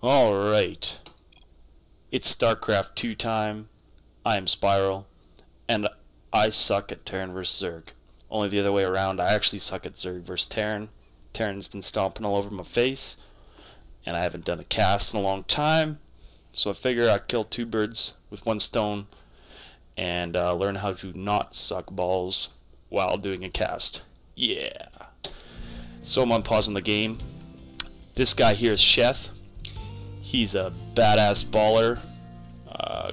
Alright. It's StarCraft 2 time. I am Spiral. And I suck at Terran vs. Zerg. Only the other way around, I actually suck at Zerg vs. Terran. Terran's been stomping all over my face. And I haven't done a cast in a long time. So I figure I'd kill two birds with one stone. And learn how to not suck balls while doing a cast. Yeah. So I'm unpausing the game. This guy here is Sheth. He's a badass baller,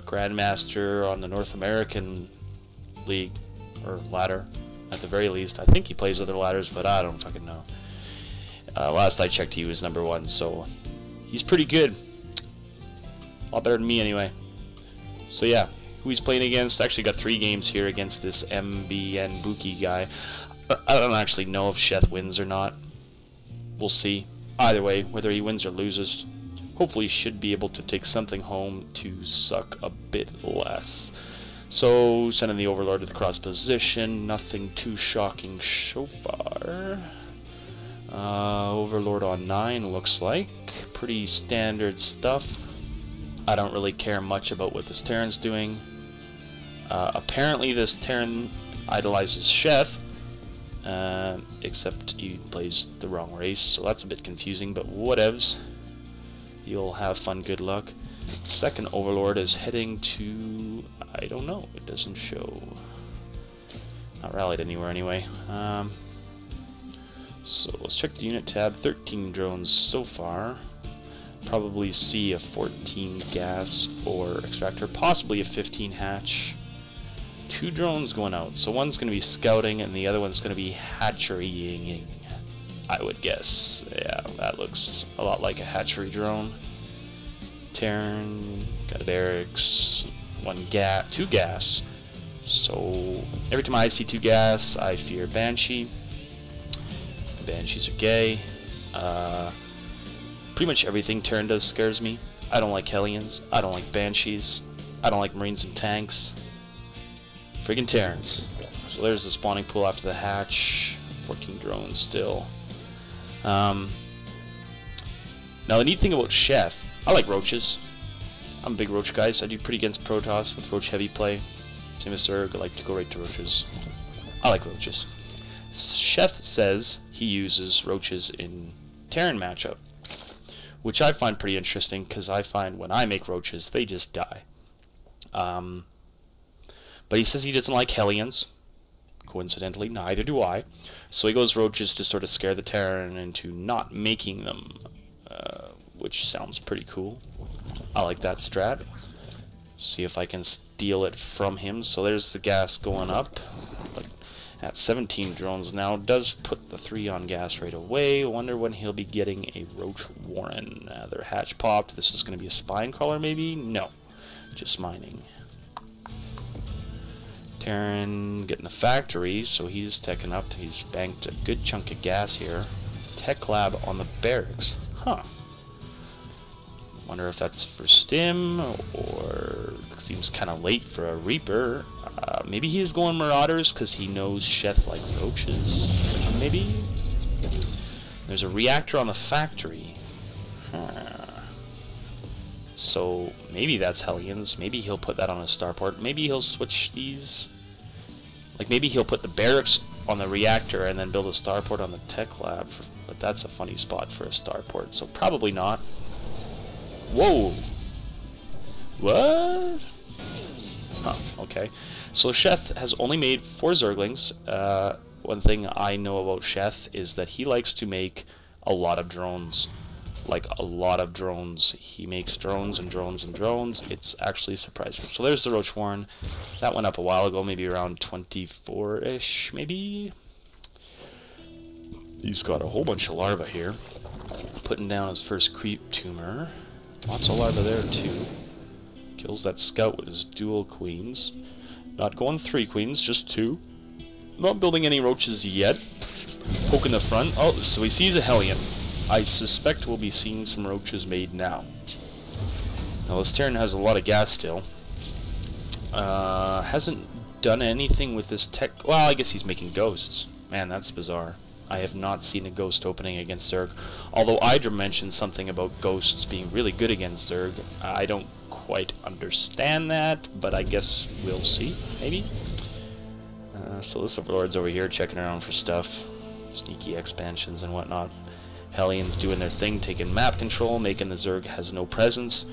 Grandmaster on the North American League, or ladder, at the very least. I think he plays other ladders, but I don't fucking know. Last I checked, he was #1, so he's pretty good. A lot better than me, anyway. So yeah, who he's playing against? Actually got 3 games here against this MBN Buki guy. I don't actually know if Sheth wins or not. We'll see. Either way, whether he wins or loses, hopefully should be able to take something home to suck a bit less. So, sending the Overlord to the cross position, nothing too shocking so far. Overlord on 9 looks like. Pretty standard stuff. I don't really care much about what this Terran's doing. Apparently this Terran idolizes Sheth, except he plays the wrong race, so that's a bit confusing, but whatevs. You'll have fun, good luck. Second Overlord is heading to... I don't know, it doesn't show. Not rallied anywhere anyway. So let's check the unit tab. 13 drones so far. Probably see a 14 gas or extractor, possibly a 15 hatch. 2 drones going out, so one's going to be scouting and the other one's going to be hatcherying, I would guess. Yeah, that looks a lot like a hatchery drone. Terran, got a barracks, 2 gas. So every time I see 2 gas, I fear Banshee. Banshees are gay. Pretty much everything Terran does scares me. I don't like Hellions. I don't like Banshees. I don't like Marines and tanks. Friggin' Terrans. So there's the spawning pool after the hatch. 14 drones still. Now the neat thing about Sheth, I like roaches. I'm a big roach guy, so I do pretty against Protoss with roach heavy play. Same as Zerg, I like to go right to roaches. I like roaches. Sheth says he uses roaches in Terran matchup, which I find pretty interesting because I find when I make roaches, they just die. But he says he doesn't like Hellions. Coincidentally, neither do I. So he goes roaches to sort of scare the Terran into not making them, which sounds pretty cool. I like that strat. See if I can steal it from him. So there's the gas going up. But at 17 drones now, does put the 3 on gas right away. Wonder when he'll be getting a roach warren. Their hatch popped. This is going to be a spine crawler maybe? No. Just mining. Terran getting the factory, so he's teching up. He's banked a good chunk of gas here. Tech lab on the barracks. Huh. Wonder if that's for stim, or seems kind of late for a Reaper. Maybe he is going Marauders because he knows Sheth like roaches. Maybe? There's a reactor on the factory. So maybe that's Hellions. Maybe he'll put that on a starport. Maybe he'll switch these. Like maybe he'll put the barracks on the reactor and then build a starport on the tech lab. But that's a funny spot for a starport. So probably not. Whoa. What? Huh, okay. So Sheth has only made 4 Zerglings. One thing I know about Sheth is that he likes to make a lot of drones. Like a lot of drones. He makes drones and drones and drones. It's actually surprising. So there's the Roach Warren. That went up a while ago, maybe around 24-ish, maybe? He's got a whole bunch of larvae here. Putting down his first creep tumor. Lots of larvae there too. Kills that scout with his dual queens. Not going 3 queens, just 2. Not building any roaches yet. Poking the front. Oh, so he sees a Hellion. I suspect we'll be seeing some roaches made now. Now this Terran has a lot of gas still. Hasn't done anything with this tech. Well, I guess he's making ghosts. Man, that's bizarre. I have not seen a Ghost opening against Zerg. Although Idra mentioned something about Ghosts being really good against Zerg. I don't quite understand that, but I guess we'll see, maybe? So this Overlord's over here checking around for stuff. Sneaky expansions and whatnot. Hellions doing their thing, taking map control, making the Zerg has no presence.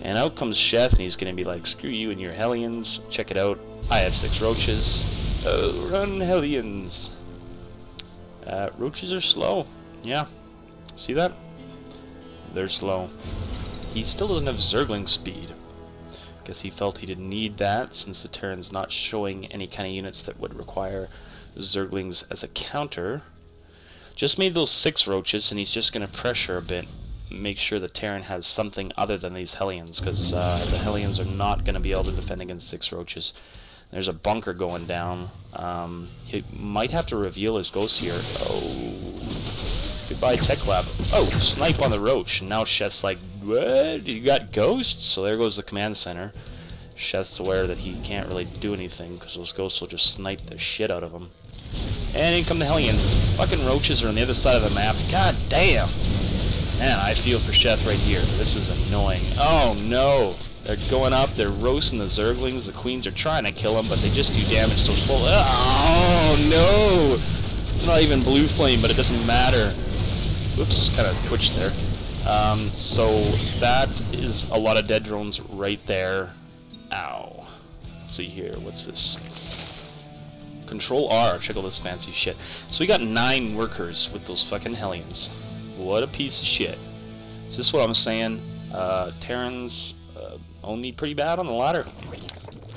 And out comes Sheth, and he's going to be like, screw you and your Hellions. Check it out. I have 6 roaches. Oh, run, Hellions. Roaches are slow. Yeah. See that? They're slow. He still doesn't have Zergling speed. Guess he felt he didn't need that, since the Terran's not showing any kind of units that would require Zerglings as a counter. Just made those 6 roaches, and he's just going to pressure a bit. Make sure the Terran has something other than these Hellions, because the Hellions are not going to be able to defend against 6 roaches. There's a bunker going down. He might have to reveal his ghost here. Oh, goodbye Tech Lab. Oh, snipe on the roach. And now Sheth's like, what? You got ghosts? So there goes the command center. Sheth's aware that he can't really do anything, because those ghosts will just snipe the shit out of him. And in come the Hellions. Fucking roaches are on the other side of the map. God damn. Man, I feel for Sheth right here. This is annoying. Oh no. They're going up, they're roasting the Zerglings, the Queens are trying to kill them, but they just do damage so slowly. Oh no! It's not even blue flame, but it doesn't matter. Whoops, kind of twitched there. So that is a lot of dead drones right there. Ow. Let's see here, what's this? Control R, check out this fancy shit. So we got 9 workers with those fucking Hellions. What a piece of shit. Is this what I'm saying? Terrans own me pretty bad on the ladder.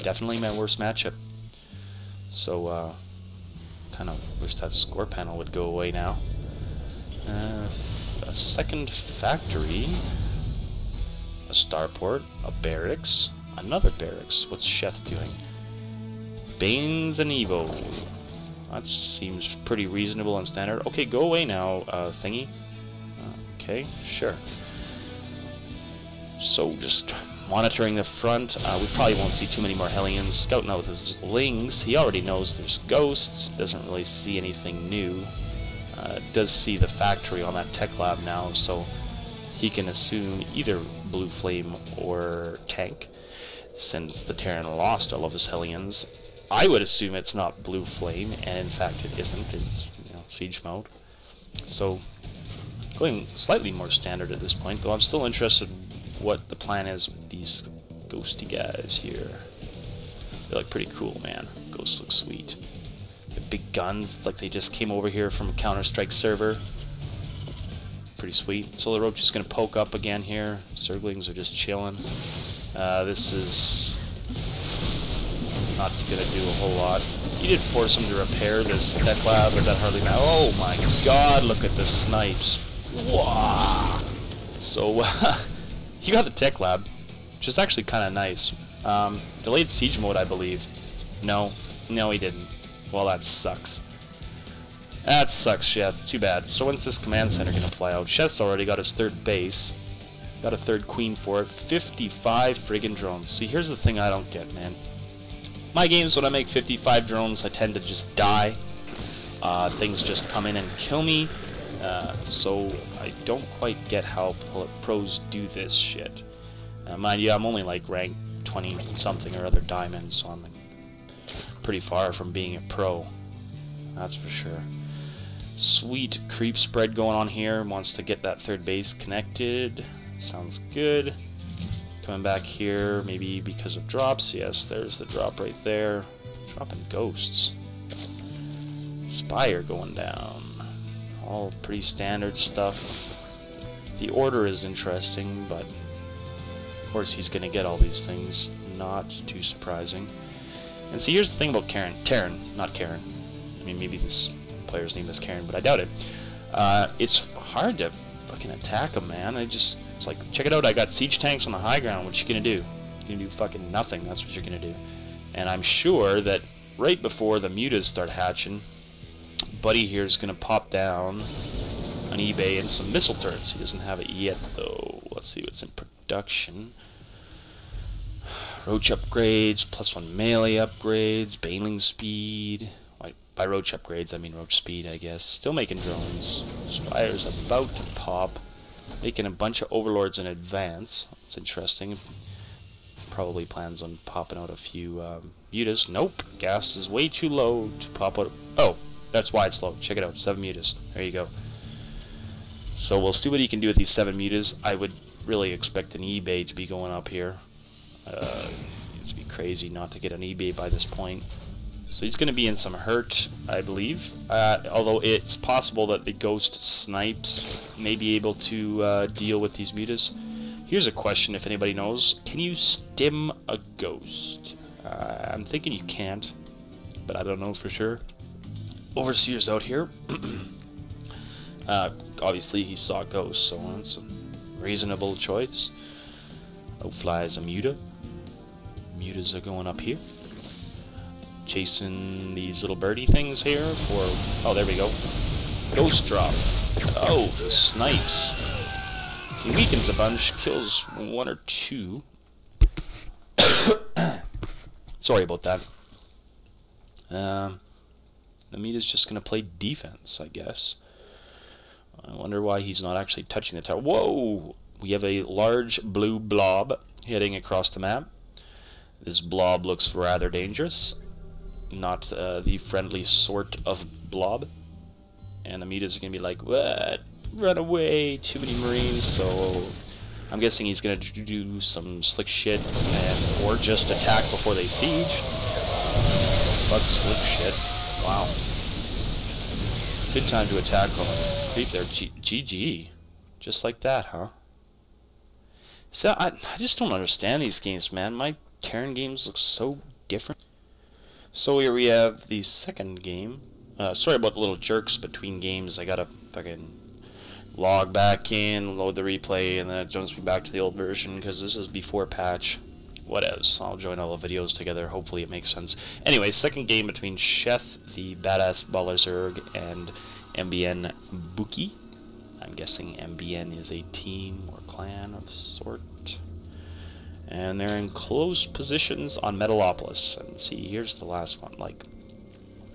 Definitely my worst matchup. So, kind of wish that score panel would go away now. A second factory, a starport, a barracks, another barracks. What's Sheth doing? Banes and Evo. That seems pretty reasonable and standard. Okay, go away now, thingy. Okay, sure. So, just monitoring the front. We probably won't see too many more Hellions. Scouting out with his Lings. He already knows there's ghosts. Doesn't really see anything new. Does see the factory on that tech lab now, so he can assume either Blue Flame or Tank. Since the Terran lost all of his Hellions, I would assume it's not Blue Flame, and in fact it isn't. It's, you know, siege mode. So, going slightly more standard at this point, though I'm still interested in what the plan is with these ghosty guys here. They look pretty cool, man. Ghosts look sweet. The big guns, it's like they just came over here from a Counter-Strike server. Pretty sweet. So the roach is going to poke up again here. Zerglings are just chilling. This is not going to do a whole lot. You did force him to repair this tech lab, but that hardly matters. Oh my god, look at the snipes. Wow. So, he got the tech lab, which is actually kind of nice. Delayed siege mode, I believe. No, he didn't. Well, that sucks. That sucks, Sheth. Too bad. So when's this command center gonna fly out? Sheth's already got his 3rd base. Got a 3rd queen for it. 55 friggin' drones. See, here's the thing I don't get, man. My games, when I make 55 drones, I tend to just die. Things just come in and kill me. So I don't quite get how pros do this shit. Mind you, I'm only like rank 20-something or other diamonds, so I'm pretty far from being a pro. That's for sure. Sweet creep spread going on here. Wants to get that 3rd base connected. Sounds good. Coming back here, maybe because of drops. Yes, there's the drop right there. Dropping ghosts. Spire going down. All pretty standard stuff. The order is interesting, but of course he's going to get all these things. Not too surprising. And see, here's the thing about Terran, not Karen. I mean, maybe this player's name is Karen, but I doubt it. It's hard to fucking attack him, man. It's like, check it out, I got siege tanks on the high ground. What you gonna do? You're gonna do fucking nothing. That's what you're gonna do. And I'm sure that right before the mutas start hatching, Buddy here is gonna pop down on eBay and some missile turrets. He doesn't have it yet, though. Let's see what's in production. Roach upgrades, +1 melee upgrades, baneling speed, white By roach upgrades, I mean roach speed, I guess. Still making drones. Spire's about to pop. Making a bunch of overlords in advance. That's interesting. Probably plans on popping out a few mutas. Nope. Gas is way too low to pop out. Oh, that's why it's low. Check it out. 7 mutas. There you go. So we'll see what he can do with these 7 mutas. I would really expect an eBay to be going up here. It'd be crazy not to get an eBay by this point. So he's going to be in some hurt, I believe. Although it's possible that the ghost snipes may be able to deal with these mutas. Here's a question, if anybody knows. Can you stim a ghost? I'm thinking you can't, but I don't know for sure. Overseer's out here. Obviously he saw ghosts, so that's a reasonable choice. Oh, flies a muta. Mutas are going up here. Chasing these little birdie things here for... Oh, there we go. Ghost drop. Oh, the snipes. He weakens a bunch, kills 1 or 2. Sorry about that. The muta's just going to play defense, I guess. I wonder why he's not actually touching the tower. Whoa! We have a large blue blob heading across the map. This blob looks rather dangerous. Not the friendly sort of blob. And the mutas are going to be like, what? Run away, too many marines. So I'm guessing he's going to do some slick shit or just attack before they siege. But slick shit. Wow. Good time to attack them. Creep there. GG. Just like that, huh? So I just don't understand these games, man. My Terran games look so different. So here we have the second game. Sorry about the little jerks between games. I gotta fucking log back in, load the replay, and then it jumps me back to the old version because this is before patch. Whatevs. I'll join all the videos together. Hopefully it makes sense. Anyway, second game between Sheth, the badass Ballerzerg, and MBN Buki. I'm guessing MBN is a team or clan of sort. And they're in close positions on Metalopolis. And see, here's the last one. Like,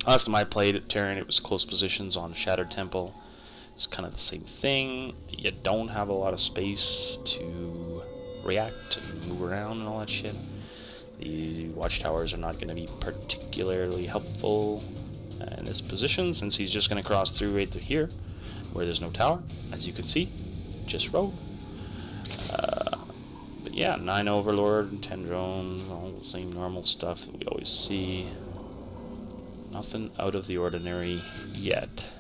last time I played at Terran, it was close positions on Shattered Temple. It's kind of the same thing. You don't have a lot of space to react and move around and all that shit. The watchtowers are not going to be particularly helpful in this position, since he's just going to cross through right through here, where there's no tower, as you can see. Just road. But yeah, 9 Overlord and 10 drones, all the same normal stuff that we always see. Nothing out of the ordinary yet.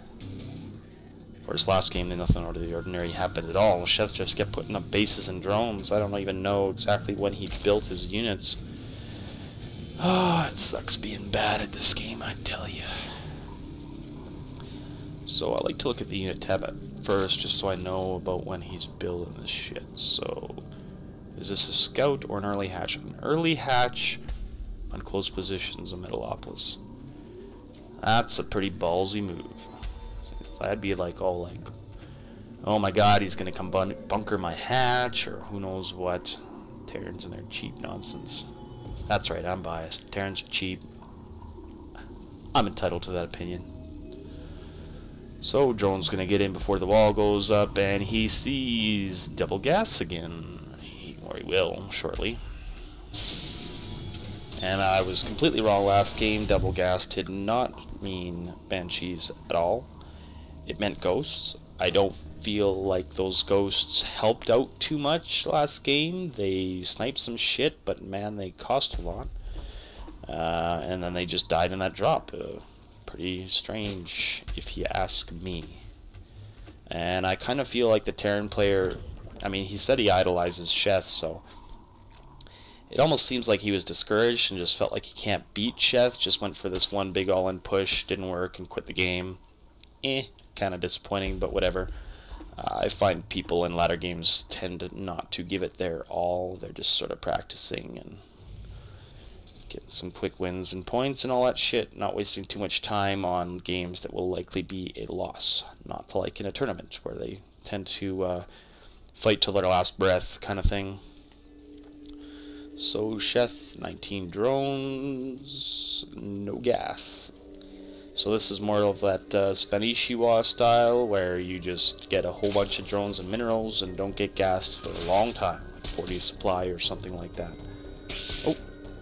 Whereas last game, nothing out of the ordinary happened at all. Sheth just kept putting up bases and drones. I don't even know exactly when he built his units. Oh, it sucks being bad at this game, I tell you. So I like to look at the unit tab at first, just so I know about when he's building this shit. So, is this a scout or an early hatch? An early hatch on close positions in Metalopolis. That's a pretty ballsy move. I'd be like, oh my god, he's gonna come bunker my hatch, or who knows what. Terrans and their cheap nonsense. That's right, I'm biased. Terrans are cheap. I'm entitled to that opinion. So, drone's gonna get in before the wall goes up, and he sees double gas again. Or he will, shortly. And I was completely wrong last game. Double gas did not mean banshees at all. It meant ghosts. I don't feel like those ghosts helped out too much last game. They sniped some shit, but man, they cost a lot. And then they just died in that drop. Pretty strange, if you ask me. And I kind of feel like the Terran player, I mean, he said he idolizes Sheth, so it almost seems like he was discouraged and just felt like he can't beat Sheth. Just went for this one big all-in push, didn't work, and quit the game. Kind of disappointing, but whatever. I find people in ladder games tend not to give it their all. They're just sort of practicing and getting some quick wins and points and all that shit, not wasting too much time on games that will likely be a loss. Not like in a tournament where they tend to fight till their last breath kind of thing. So Sheth, 19 drones, no gas. So this is more of that Spanishiwa style, where you just get a whole bunch of drones and minerals and don't get gas for a long time, like 40 supply or something like that.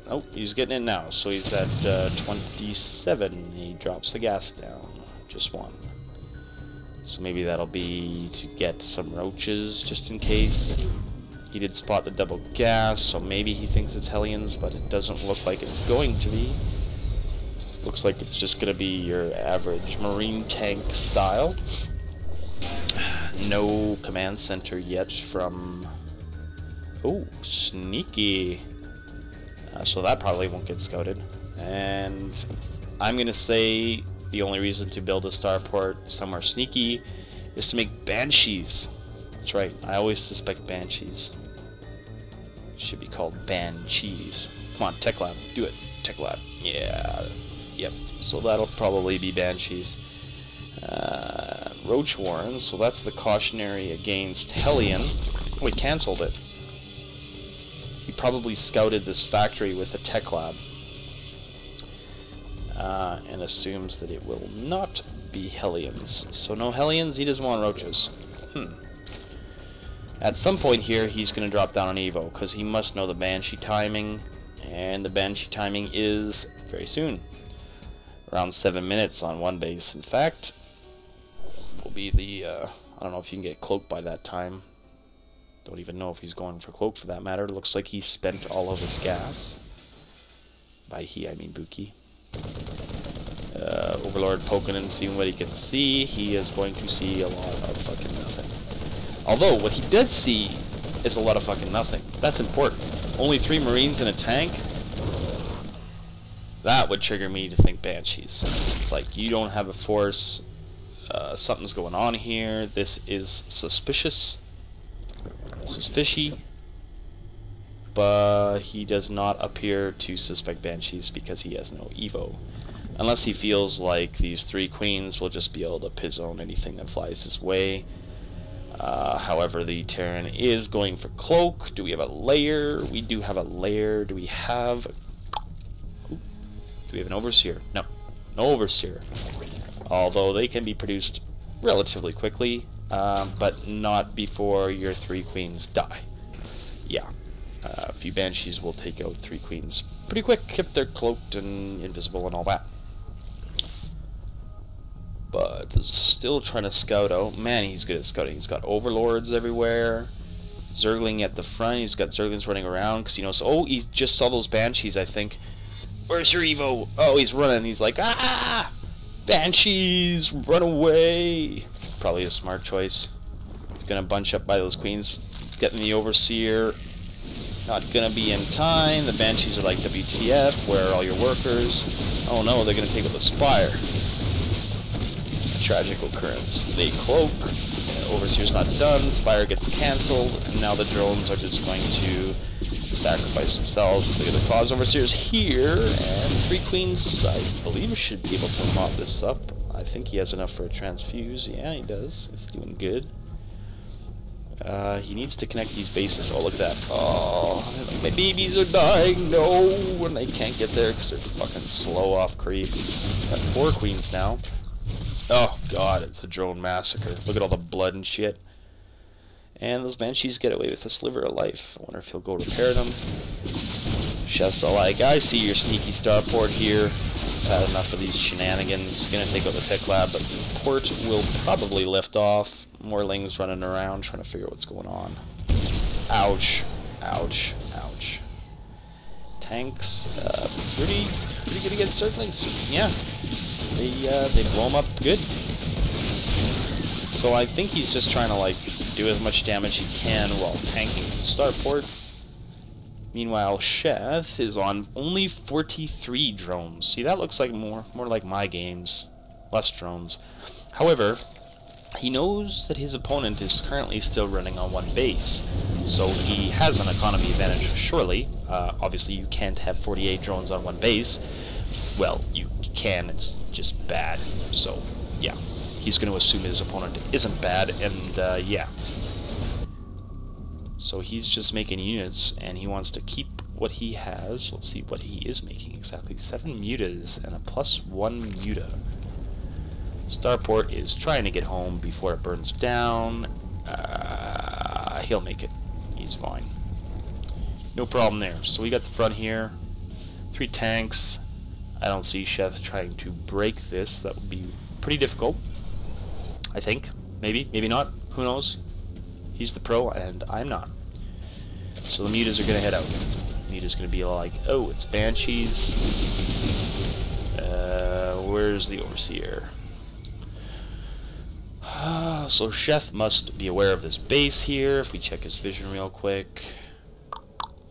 Oh, he's getting in now, so he's at 27. He drops the gas down, just one. So maybe that'll be to get some roaches, just in case. He did spot the double gas, so maybe he thinks it's Hellions, but it doesn't look like it's going to be. Looks like it's just going to be your average marine tank style. No command center yet from... Oh, sneaky. So that probably won't get scouted. And I'm going to say the only reason to build a starport somewhere sneaky is to make banshees. That's right, I always suspect banshees. Should be called banshees. Come on, Tech Lab, do it. Tech Lab, yeah. Yep, so that'll probably be banshees. Roach Warren, so that's the cautionary against Hellion. We cancelled it. He probably scouted this factory with a Tech Lab. And assumes that it will not be Hellions. So no Hellions, he doesn't want roaches. At some point here, he's going to drop down on Evo, because he must know the Banshee timing, and the Banshee timing is very soon. Around 7 minutes on one base. In fact, will be the, I don't know if you can get cloaked by that time. Don't even know if he's going for cloak for that matter. Looks like he spent all of his gas. By he, I mean Buki. Overlord poking and seeing what he can see. He is going to see a lot of fucking nothing. Although, what he does see is a lot of fucking nothing. That's important. Only 3 Marines in a tank? That would trigger me to think Banshees. It's like, you don't have a force. Something's going on here. This is suspicious. This is fishy. But he does not appear to suspect Banshees because he has no Evo. Unless he feels like these 3 queens will just be able to pizzone anything that flies his way. However, the Terran is going for cloak. Do we have a layer? We do have a layer. Do we have... Ooh. Do we have an overseer? No. No overseer. Although they can be produced relatively quickly, but not before your 3 queens die. Yeah. A few Banshees will take out 3 queens pretty quick if they're cloaked and invisible and all that. But still trying to scout out. Man, he's good at scouting. He's got overlords everywhere. Zergling at the front. He's got Zerglings running around because he knows. Oh, he just saw those Banshees, I think. Where's your Evo? Oh, he's running. He's like, ah! Banshees, run away! Probably a smart choice. Gonna bunch up by those queens. Getting the overseer. Not gonna be in time. The Banshees are like, WTF, where are all your workers? Oh no, they're gonna take out the Spire. Tragic occurrence. They cloak. Overseer's not done. Spire gets cancelled. And now the drones are just going to sacrifice themselves. Look at the cause. Overseer's here. And 3 queens, I believe, should be able to mop this up. I think he has enough for a transfuse. Yeah, he does. He's doing good. He needs to connect these bases. Oh, look at that. Oh, my babies are dying. No, and they can't get there because they're fucking slow off creep. Got 4 queens now. Oh god, it's a drone massacre. Look at all the blood and shit. And those Banshees get away with a sliver of life. I wonder if he'll go repair them. Sheth's like, I see your sneaky starport here. I've had enough of these shenanigans. Gonna take out the Tech Lab, but the port will probably lift off. Morlings running around trying to figure out what's going on. Ouch. Ouch. Ouch. Tanks, pretty good against Zerglings. Yeah. They blow him up good. So I think he's just trying to like do as much damage he can while tanking the starport. Meanwhile, Sheth is on only 43 drones. See, that looks like more like my games. Less drones. However, he knows that his opponent is currently still running on 1 base. So he has an economy advantage, surely. Obviously, you can't have 48 drones on 1 base. Well, you can, it's just bad. So, yeah. He's going to assume his opponent isn't bad, and, yeah. So he's just making units, and he wants to keep what he has. Let's see what he is making exactly. 7 mutas and a +1 muta. Starport is trying to get home before it burns down. He'll make it. He's fine. No problem there. So we got the front here. 3 tanks. I don't see Sheth trying to break this. That would be pretty difficult. I think. Maybe. Maybe not. Who knows? He's the pro and I'm not. So the mutas are going to head out. Muta's going to be like, oh, it's Banshees. Where's the Overseer? So Sheth must be aware of this base here. If we check his vision real quick.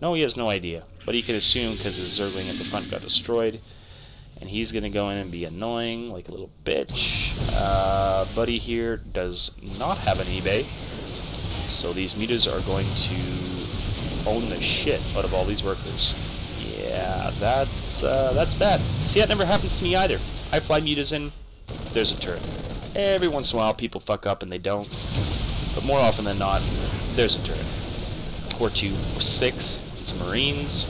No, he has no idea. But he can assume because his Zergling at the front got destroyed. And he's going to go in and be annoying like a little bitch. Buddy here does not have an eBay. So these mutas are going to own the shit out of all these workers. Yeah, that's bad. See, that never happens to me either. I fly mutas in, there's a turret. Every once in a while people fuck up and they don't. But more often than not, there's a turret. Or 2, or 6, it's Marines.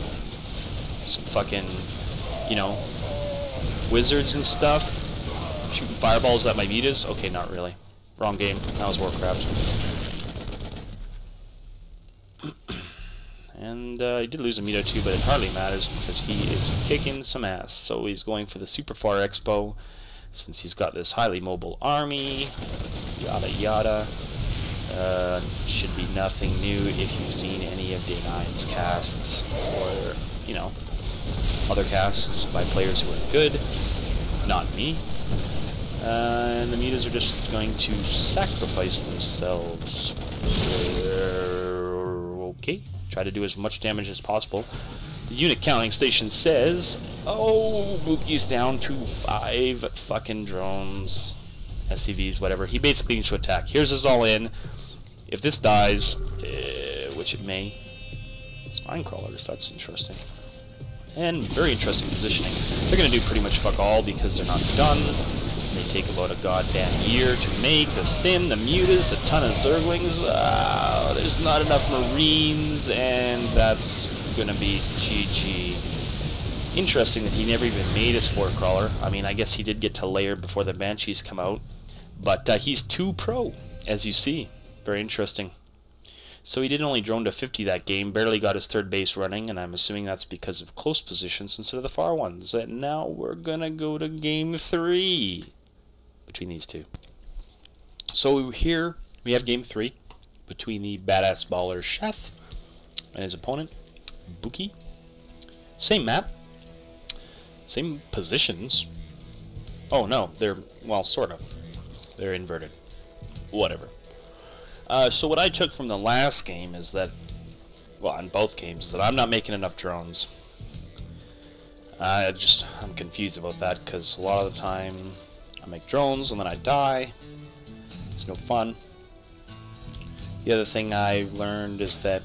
Some fucking, you know, wizards and stuff. Shooting fireballs at my mutas. Okay, not really. Wrong game. That was Warcraft. And he did lose a meter too, but it hardly matters because he is kicking some ass. So he's going for the Super Far Expo since he's got this highly mobile army. Yada yada. Should be nothing new if you've seen any of Day9's casts or, you know, other casts by players who are good. Not me. And the mutas are just going to sacrifice themselves. Okay. Try to do as much damage as possible. The unit counting station says, oh, Buki's down to 5 fucking drones. SCVs, whatever. He basically needs to attack. Here's his all-in. If this dies, which it may, it's mine crawlers. That's interesting. And very interesting positioning. They're going to do pretty much fuck all because they're not done. They take about a goddamn year to make. The stim, the mutas, the ton of Zerglings. There's not enough Marines, and that's gonna be GG. Interesting that he never even made a Spore Crawler. I mean, I guess he did get to layer before the Banshees come out. But he's 2 pro, as you see. Very interesting. So he did only drone to 50 that game, barely got his 3rd base running, and I'm assuming that's because of close positions instead of the far ones. And now we're gonna go to game 3 between these two. So here we have game 3 between the badass baller Sheth and his opponent Buki. Same map, same positions. Oh no, they're, well, sort of. They're inverted. Whatever. So what I took from the last game is that, well, in both games, is that I'm not making enough drones. I'm confused about that because a lot of the time I make drones and then I die. It's no fun. The other thing I learned is that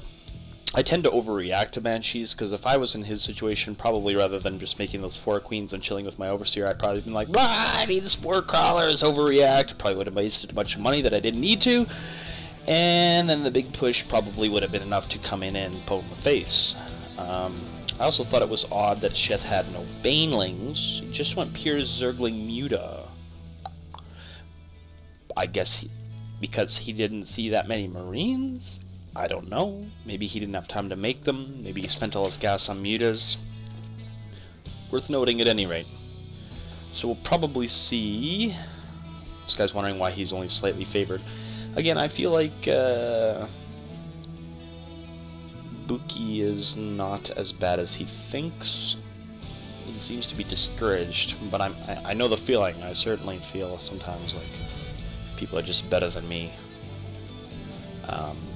I tend to overreact to Banshees, because if I was in his situation, probably rather than just making those 4 queens and chilling with my Overseer, I'd probably been like, I need the Spore Crawlers, overreact. Probably would have wasted a bunch of money that I didn't need to. And then the big push probably would have been enough to come in and poke in the face. I also thought it was odd that Sheth had no Banelings. He just went pure Zergling Muta. I guess because he didn't see that many Marines? I don't know. Maybe he didn't have time to make them. Maybe he spent all his gas on mutas. Worth noting at any rate. So we'll probably see... This guy's wondering why he's only slightly favored. Again, I feel like Buki is not as bad as he thinks. He seems to be discouraged, but I know the feeling. I certainly feel sometimes like people are just better than me.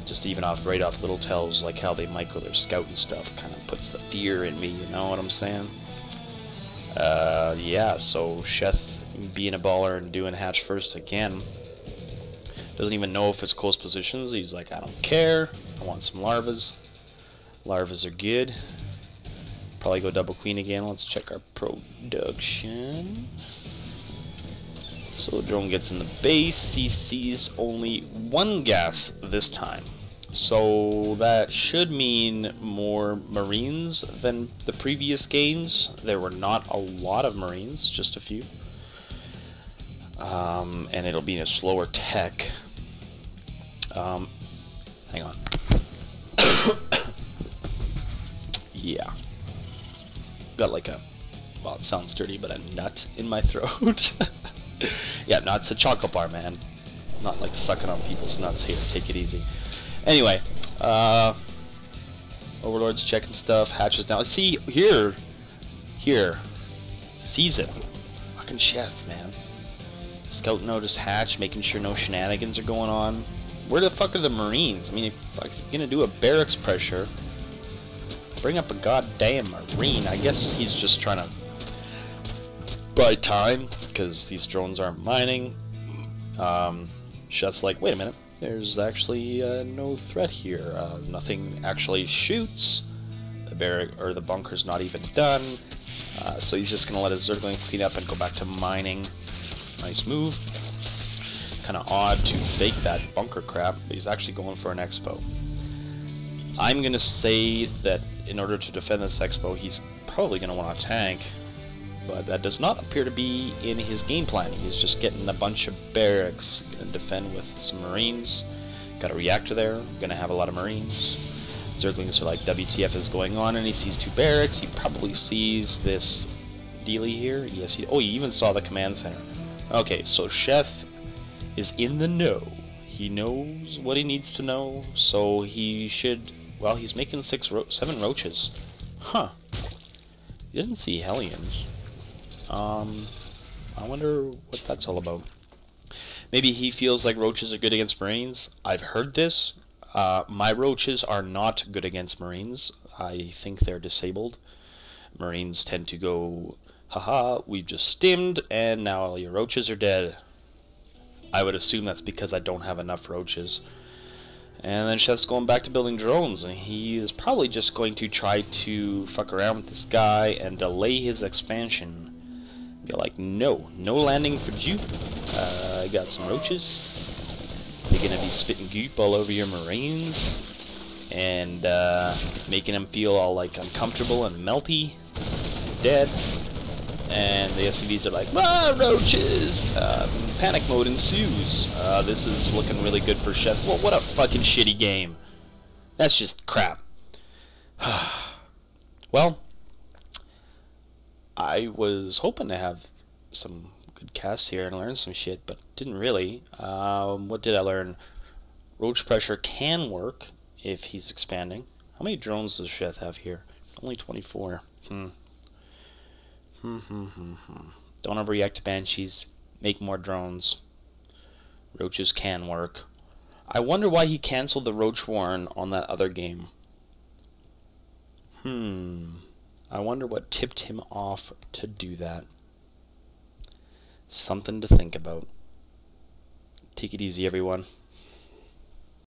Just even right off little tells, like how they micro their scout and stuff, kind of puts the fear in me, you know what I'm saying? Yeah, so Sheth being a baller and doing hatch first again. Doesn't even know if it's close positions. He's like, I don't care. I want some larvas. Larvas are good. Probably go double queen again. Let's check our production. So the drone gets in the base. He sees only 1 gas this time. So that should mean more Marines than the previous games. There were not a lot of Marines, just a few. and it'll be in a slower tech. Hang on. Yeah. Got like a, well, it sounds dirty, but a nut in my throat. Yeah, no, it's a chocolate bar, man. Not like sucking on people's nuts here. Take it easy. Anyway, Overlord's checking stuff. Hatch is down. See, here. Sees it. Fucking Sheth, man. Scout noticed Hatch, making sure no shenanigans are going on. Where the fuck are the Marines? I mean, if you're gonna do a barracks pressure, bring up a goddamn Marine. I guess he's just trying to buy time, because these drones aren't mining. Sheth's like, wait a minute, there's actually no threat here. Nothing actually shoots. The barrack or the bunker's not even done. So he's just gonna let his Zergling clean up and go back to mining. Nice move. Kind of odd to fake that bunker crap, but he's actually going for an expo. I'm gonna say that in order to defend this expo, he's probably gonna want to tank. But that does not appear to be in his game plan. He's just getting a bunch of barracks. Gonna defend with some Marines. Got a reactor there. Gonna have a lot of Marines. Zerglings are like, WTF is going on, and he sees two barracks. He probably sees this dealie here. Yes, he even saw the command center. Okay, so Sheth is in the know. He knows what he needs to know, so he should... Well, he's making 7 roaches. Huh. He didn't see Hellions. I wonder what that's all about. Maybe he feels like roaches are good against Marines. I've heard this. My roaches are not good against Marines. I think they're disabled. Marines tend to go, haha, we've just stimmed, and now all your roaches are dead. I would assume that's because I don't have enough roaches. And then Sheth's going back to building drones, and he is probably just going to try to fuck around with this guy and delay his expansion. Be like, no landing for you. I got some roaches. They're gonna be spitting goop all over your Marines and making them feel all like uncomfortable and melty, dead. And the SCVs are like, ah, roaches! Panic mode ensues. This is looking really good for Sheth. Well, what a fucking shitty game. That's just crap. Well, I was hoping to have some good casts here and learn some shit, but didn't really. What did I learn? Roach pressure can work if he's expanding. How many drones does Sheth have here? Only 24. Don't overreact to Banshees. Make more drones. Roaches can work. I wonder why he canceled the Roach Warren on that other game. I wonder what tipped him off to do that. Something to think about. Take it easy, everyone.